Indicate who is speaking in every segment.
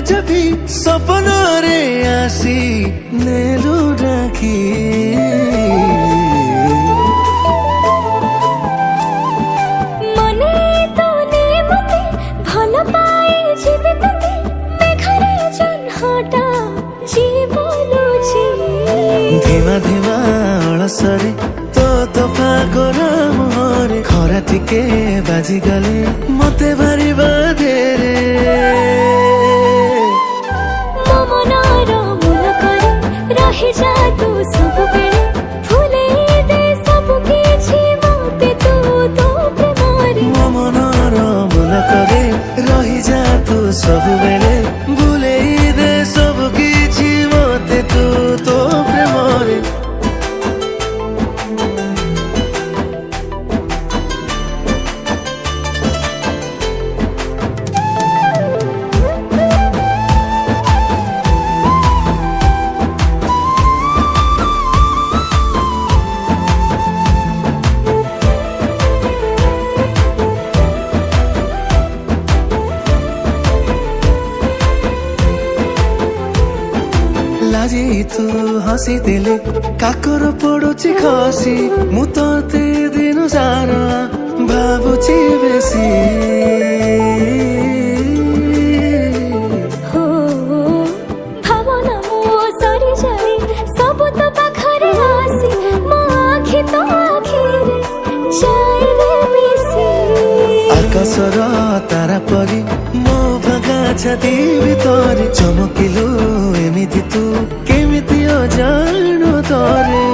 Speaker 1: ଯେବି ସପନରେ ଆସି ନେଲୁ ଡାକି
Speaker 2: ମନେ ତୋନେ ମତେ ଭଲ ପାଇ ଯିବି ତତେ ମେଘରେ ଜହ୍ନଟା ଜୀବଲୁଛି
Speaker 1: ଧିମା ଧିମା ଅଳସରେ ତୋ ପାଗର ମୁହଁରେ ଖରା ଟିକେ ବାଜିଗଲେ ମତେ ଭାରି ବାଧେରେ
Speaker 2: ମୋ ମନର ମୁଲକରେ ରହିଯା ତୁ ସବୁବେଳେ ଭୁଲେଇ ଦେ ସବୁ କିଛି ମତେ ତୁ ତୋ ପ୍ରେମରେ
Speaker 1: ମୋ ମନର ମୁଲକରେ ରହିଯା ତୁ ସବୁବେଳେ ଭୁଲେଇ ଦେ ସବୁ କିଛି ମତେ ତୁ ତୋ ପ୍ରେମରେ ଲାଜି ତୁ ହସି ଦେଲେ କାକର ପଡୁଛି ଖସି ମୁଁ ତତେ ଦିନ ସାରା ଭାବୁଛି ବେଶୀ
Speaker 2: ହୋ ଭାବନା ମୋ ସରିଯାଏ ସବୁ ତ ପାଖରେ ଆସି ମୋ ଆଖି ତ ଆଖିରେ ଯାଏରେ ମିଶି
Speaker 1: ଆକାଶର ତାରା ପରି ମୋ ଭାଗା ଛାତି ଭିତରେ ଚମକିଲୁ ଏମିତି ତୁ କେମିତି ଅଜାଣୁ ତରେ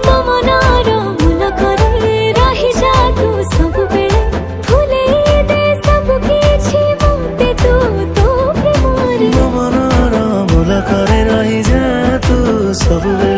Speaker 2: ମୋ ମନର ମୁଲକରେ ରହିଯା ତୁ ସବୁବେଳେ ଭୁଲେଇ ଦେ ସବୁ କିଛି ମତେ ତୁ ତୋ ପ୍ରେମରେ
Speaker 1: ମୋ ମନର ମୁଲକରେ ରହିଯା ତୁ ସବୁବେଳେ